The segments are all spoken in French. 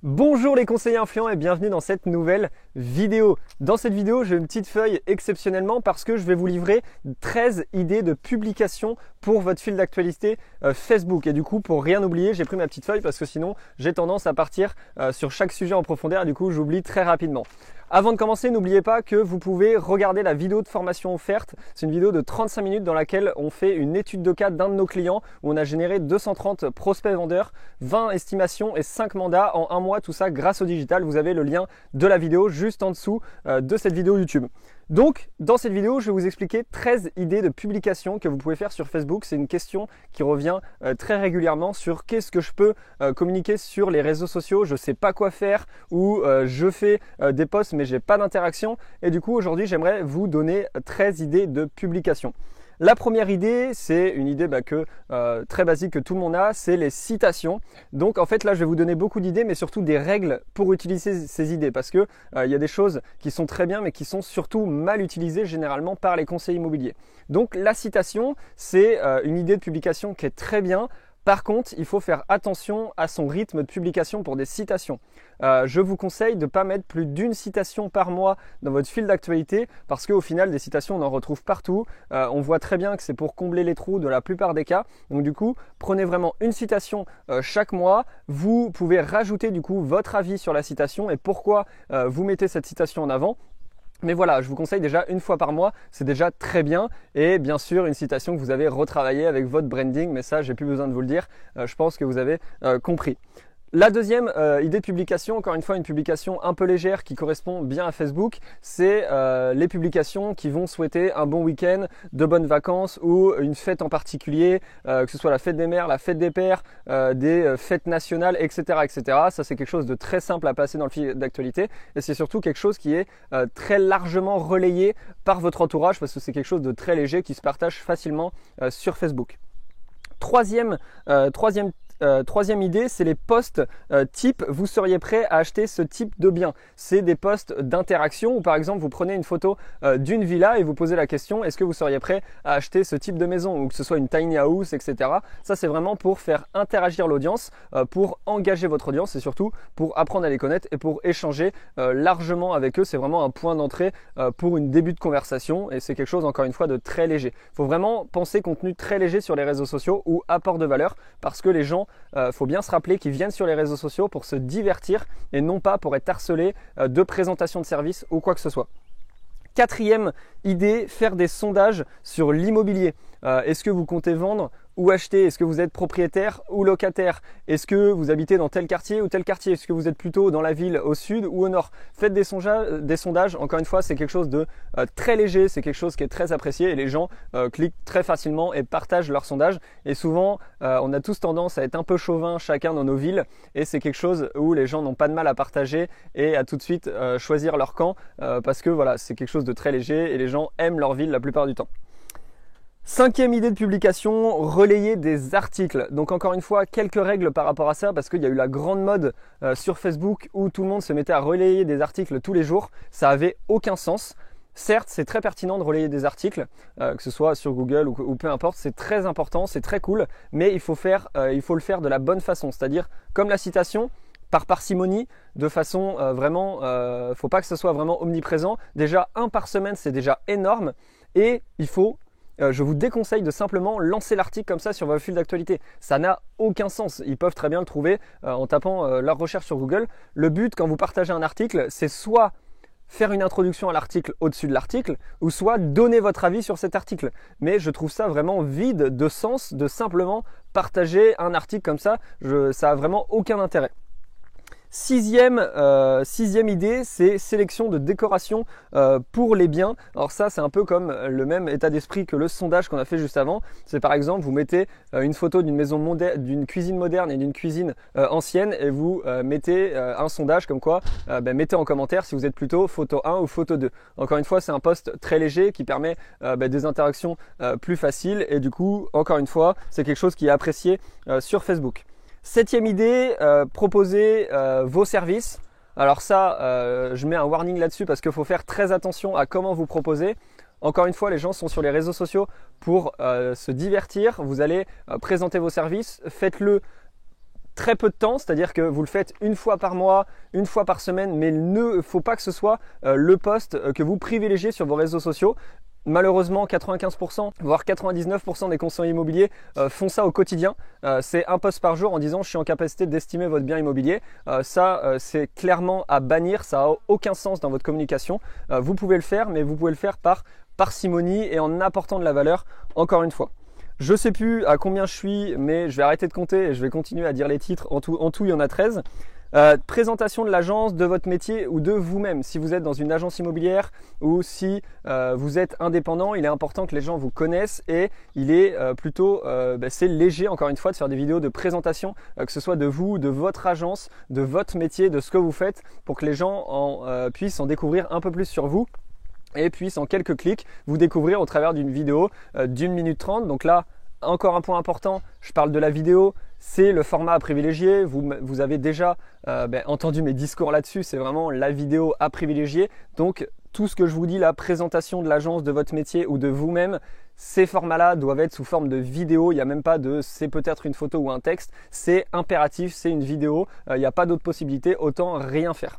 Bonjour les conseillers influents et bienvenue dans cette nouvelle vidéo. Dans cette vidéo, j'ai une petite feuille exceptionnellement parce que je vais vous livrer 13 idées de publication pour votre fil d'actualité Facebook. Et du coup, pour rien oublier, j'ai pris ma petite feuille parce que sinon, j'ai tendance à partir sur chaque sujet en profondeur et du coup, j'oublie très rapidement. Avant de commencer, n'oubliez pas que vous pouvez regarder la vidéo de formation offerte. C'est une vidéo de 35 minutes dans laquelle on fait une étude de cas d'un de nos clients où on a généré 230 prospects vendeurs, 20 estimations et 5 mandats en un mois, tout ça grâce au digital. Vous avez le lien de la vidéo juste en dessous de cette vidéo YouTube. Donc, dans cette vidéo, je vais vous expliquer 13 idées de publication que vous pouvez faire sur Facebook. C'est une question qui revient très régulièrement sur qu'est-ce que je peux communiquer sur les réseaux sociaux. Je ne sais pas quoi faire ou je fais des posts mais j'ai pas d'interaction. Et du coup, aujourd'hui, j'aimerais vous donner 13 idées de publication. La première idée, c'est une idée très basique que tout le monde a, c'est les citations. Donc en fait là, je vais vous donner beaucoup d'idées, mais surtout des règles pour utiliser ces idées, parce que il y a des choses qui sont très bien, mais qui sont surtout mal utilisées généralement par les conseillers immobiliers. Donc la citation, c'est une idée de publication qui est très bien. Par contre, il faut faire attention à son rythme de publication pour des citations. Je vous conseille de ne pas mettre plus d'une citation par mois dans votre fil d'actualité parce qu'au final, des citations, on en retrouve partout. On voit très bien que c'est pour combler les trous de la plupart des cas. Donc du coup, prenez vraiment une citation chaque mois. Vous pouvez rajouter du coup votre avis sur la citation et pourquoi vous mettez cette citation en avant. Mais voilà, je vous conseille déjà une fois par mois, c'est déjà très bien. Et bien sûr, une citation que vous avez retravaillée avec votre branding, mais ça, j'ai plus besoin de vous le dire. Je pense que vous avez compris. La deuxième idée de publication, encore une fois une publication un peu légère qui correspond bien à Facebook, c'est les publications qui vont souhaiter un bon week-end, de bonnes vacances ou une fête en particulier, que ce soit la fête des mères, la fête des pères, des fêtes nationales, etc., etc. Ça, c'est quelque chose de très simple à placer dans le fil d'actualité et c'est surtout quelque chose qui est très largement relayé par votre entourage parce que c'est quelque chose de très léger qui se partage facilement sur Facebook. Troisième idée, c'est les posts type. Vous seriez prêt à acheter ce type de bien. C'est des posts d'interaction où par exemple vous prenez une photo d'une villa et vous posez la question est-ce que vous seriez prêt à acheter ce type de maison ou que ce soit une tiny house, etc. Ça c'est vraiment pour faire interagir l'audience, pour engager votre audience et surtout pour apprendre à les connaître et pour échanger largement avec eux. C'est vraiment un point d'entrée pour une début de conversation et c'est quelque chose encore une fois de très léger. Il faut vraiment penser contenu très léger sur les réseaux sociaux ou apport de valeur parce que les gens faut bien se rappeler qu'ils viennent sur les réseaux sociaux pour se divertir et non pas pour être harcelés de présentation de services ou quoi que ce soit. Quatrième idée, faire des sondages sur l'immobilier. Est-ce que vous comptez vendre ou acheter? Est-ce que vous êtes propriétaire ou locataire? Est-ce que vous habitez dans tel quartier ou tel quartier? Est-ce que vous êtes plutôt dans la ville au sud ou au nord? Faites des sondages. Encore une fois, c'est quelque chose de très léger, c'est quelque chose qui est très apprécié et les gens cliquent très facilement et partagent leurs sondages. Et souvent, on a tous tendance à être un peu chauvin chacun dans nos villes et c'est quelque chose où les gens n'ont pas de mal à partager et à tout de suite choisir leur camp parce que voilà, c'est quelque chose de très léger et les gens aiment leur ville la plupart du temps. Cinquième idée de publication, relayer des articles. Donc encore une fois, quelques règles par rapport à ça parce qu'il y a eu la grande mode sur Facebook où tout le monde se mettait à relayer des articles tous les jours. Ça avait aucun sens. Certes, c'est très pertinent de relayer des articles, que ce soit sur Google ou peu importe, c'est très important, c'est très cool, mais il faut le faire de la bonne façon, c'est-à-dire comme la citation, par parcimonie, de façon faut pas que ce soit vraiment omniprésent. Déjà, un par semaine, c'est déjà énorme et je vous déconseille de simplement lancer l'article comme ça sur votre fil d'actualité. Ça n'a aucun sens. Ils peuvent très bien le trouver en tapant leur recherche sur Google. Le but quand vous partagez un article, c'est soit faire une introduction à l'article au-dessus de l'article ou soit donner votre avis sur cet article. Mais je trouve ça vraiment vide de sens de simplement partager un article comme ça. Ça a vraiment aucun intérêt. Sixième idée, c'est sélection de décoration pour les biens. Alors ça, c'est un peu comme le même état d'esprit que le sondage qu'on a fait juste avant. C'est par exemple, vous mettez une photo d'une maison moderne, d'une cuisine moderne et d'une cuisine ancienne et vous mettez un sondage comme quoi, mettez en commentaire si vous êtes plutôt photo 1 ou photo 2. Encore une fois, c'est un post très léger qui permet des interactions plus faciles et du coup, encore une fois, c'est quelque chose qui est apprécié sur Facebook. Septième idée, proposer vos services. Alors ça, je mets un warning là-dessus parce qu'il faut faire très attention à comment vous proposez. Encore une fois, les gens sont sur les réseaux sociaux pour se divertir. Vous allez présenter vos services. Faites-le très peu de temps, c'est-à-dire que vous le faites une fois par mois, une fois par semaine, mais il ne faut pas que ce soit le post que vous privilégiez sur vos réseaux sociaux. Malheureusement, 95%, voire 99% des conseillers immobiliers font ça au quotidien. C'est un post par jour en disant « je suis en capacité d'estimer votre bien immobilier ». C'est clairement à bannir, ça n'a aucun sens dans votre communication. Vous pouvez le faire, mais vous pouvez le faire par parcimonie et en apportant de la valeur, encore une fois. Je ne sais plus à combien je suis, mais je vais arrêter de compter et je vais continuer à dire les titres. En tout, il y en a 13. Présentation de l'agence, de votre métier ou de vous-même. Si vous êtes dans une agence immobilière ou si vous êtes indépendant, il est important que les gens vous connaissent et il est c'est léger encore une fois de faire des vidéos de présentation, que ce soit de vous, de votre agence, de votre métier, de ce que vous faites pour que les gens puissent en découvrir un peu plus sur vous. Et puissent en quelques clics vous découvrir au travers d'une vidéo d'1 minute 30. Donc là, encore un point important, je parle de la vidéo, c'est le format à privilégier. Vous avez déjà entendu mes discours là-dessus, c'est vraiment la vidéo à privilégier. Donc tout ce que je vous dis, la présentation de l'agence, de votre métier ou de vous-même, ces formats-là doivent être sous forme de vidéo. Il n'y a même pas de c'est peut-être une photo ou un texte, c'est impératif, c'est une vidéo. Il n'y a pas d'autre possibilité, autant rien faire.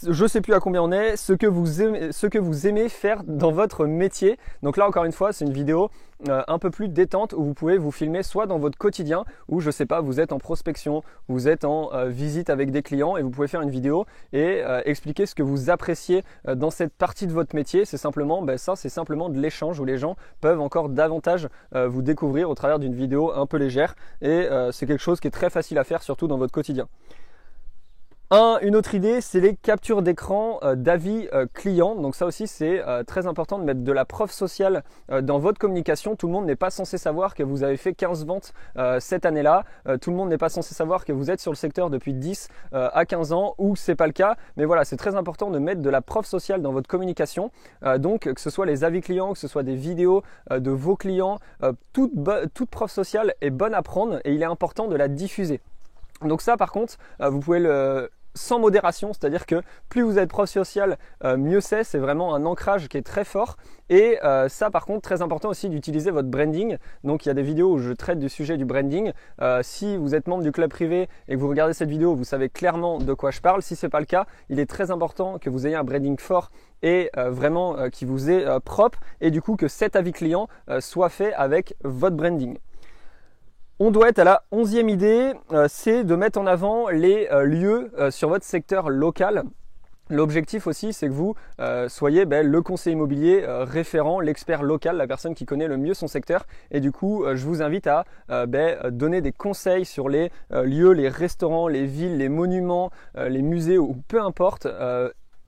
Je ne sais plus à combien on est, ce que vous aimez faire dans votre métier. Donc là encore une fois, c'est une vidéo un peu plus détente où vous pouvez vous filmer soit dans votre quotidien ou je sais pas, vous êtes en prospection, vous êtes en visite avec des clients et vous pouvez faire une vidéo et expliquer ce que vous appréciez dans cette partie de votre métier. C'est simplement c'est simplement de l'échange où les gens peuvent encore davantage vous découvrir au travers d'une vidéo un peu légère et c'est quelque chose qui est très facile à faire surtout dans votre quotidien. Une autre idée, c'est les captures d'écran d'avis clients. Donc ça aussi, c'est très important de mettre de la preuve sociale dans votre communication. Tout le monde n'est pas censé savoir que vous avez fait 15 ventes cette année-là. Tout le monde n'est pas censé savoir que vous êtes sur le secteur depuis 10 à 15 ans ou c'est pas le cas. Mais voilà, c'est très important de mettre de la preuve sociale dans votre communication. Donc que ce soit les avis clients, que ce soit des vidéos de vos clients, toute preuve sociale est bonne à prendre et il est important de la diffuser. Donc ça, par contre, vous pouvez sans modération, c'est-à-dire que plus vous êtes preuve sociale, mieux c'est vraiment un ancrage qui est très fort et ça par contre très important aussi d'utiliser votre branding. Donc il y a des vidéos où je traite du sujet du branding. Si vous êtes membre du club privé et que vous regardez cette vidéo, vous savez clairement de quoi je parle. Si ce n'est pas le cas, il est très important que vous ayez un branding fort et vraiment qui vous est propre et du coup que cet avis client soit fait avec votre branding. On doit être à la 11e idée, c'est de mettre en avant les lieux sur votre secteur local. L'objectif aussi, c'est que vous soyez le conseiller immobilier référent, l'expert local, la personne qui connaît le mieux son secteur. Et du coup, je vous invite à donner des conseils sur les lieux, les restaurants, les villes, les monuments, les musées ou peu importe.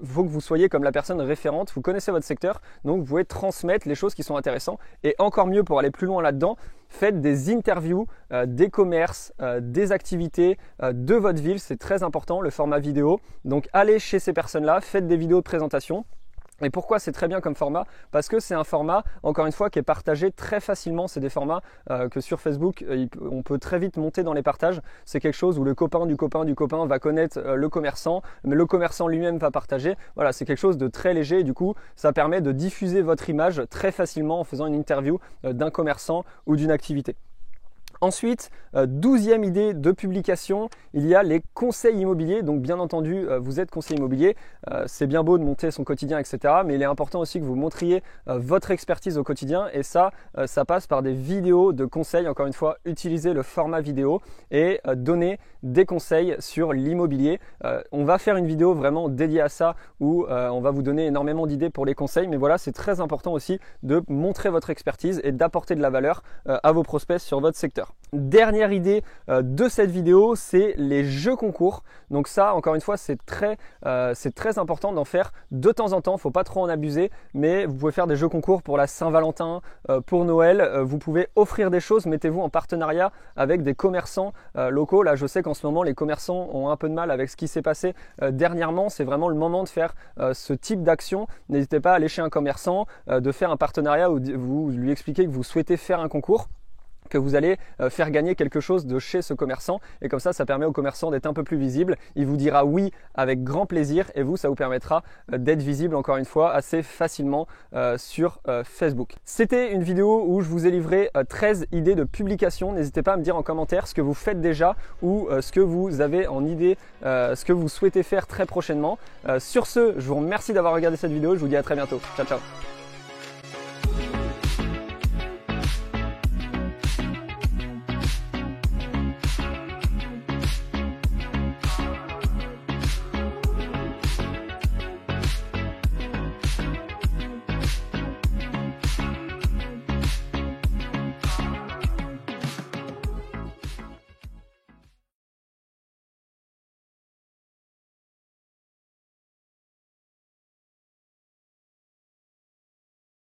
Faut que vous soyez comme la personne référente, vous connaissez votre secteur, donc vous pouvez transmettre les choses qui sont intéressantes. Et encore mieux, pour aller plus loin là-dedans, faites des interviews des commerces, des activités de votre ville, c'est très important, le format vidéo. Donc allez chez ces personnes-là, faites des vidéos de présentation. Et pourquoi c'est très bien comme format? Parce que c'est un format, encore une fois, qui est partagé très facilement. C'est des formats que sur Facebook, on peut très vite monter dans les partages. C'est quelque chose où le copain du copain du copain va connaître le commerçant, mais le commerçant lui-même va partager. Voilà, c'est quelque chose de très léger et du coup, ça permet de diffuser votre image très facilement en faisant une interview d'un commerçant ou d'une activité. Ensuite, 12e idée de publication, il y a les conseils immobiliers. Donc bien entendu, vous êtes conseiller immobilier, c'est bien beau de monter son quotidien, etc. Mais il est important aussi que vous montriez votre expertise au quotidien et ça passe par des vidéos de conseils. Encore une fois, utilisez le format vidéo et donner des conseils sur l'immobilier. On va faire une vidéo vraiment dédiée à ça où on va vous donner énormément d'idées pour les conseils. Mais voilà, c'est très important aussi de montrer votre expertise et d'apporter de la valeur à vos prospects sur votre secteur. Dernière idée de cette vidéo, c'est les jeux concours. Donc ça, encore une fois, c'est très important d'en faire de temps en temps. Faut pas trop en abuser, mais vous pouvez faire des jeux concours pour la Saint-Valentin, pour Noël. Vous pouvez offrir des choses. Mettez-vous en partenariat avec des commerçants locaux. Là, je sais qu'en ce moment, les commerçants ont un peu de mal avec ce qui s'est passé dernièrement. C'est vraiment le moment de faire ce type d'action. N'hésitez pas à aller chez un commerçant, de faire un partenariat où vous lui expliquez que vous souhaitez faire un concours. que vous allez faire gagner quelque chose de chez ce commerçant, et comme ça permet au commerçant d'être un peu plus visible. Il vous dira oui avec grand plaisir, et vous, ça vous permettra d'être visible encore une fois assez facilement sur Facebook. C'était une vidéo où je vous ai livré 13 idées de publication. N'hésitez pas à me dire en commentaire ce que vous faites déjà ou ce que vous avez en idée, ce que vous souhaitez faire très prochainement. Sur ce, je vous remercie d'avoir regardé cette vidéo. Je vous dis à très bientôt. Ciao, ciao.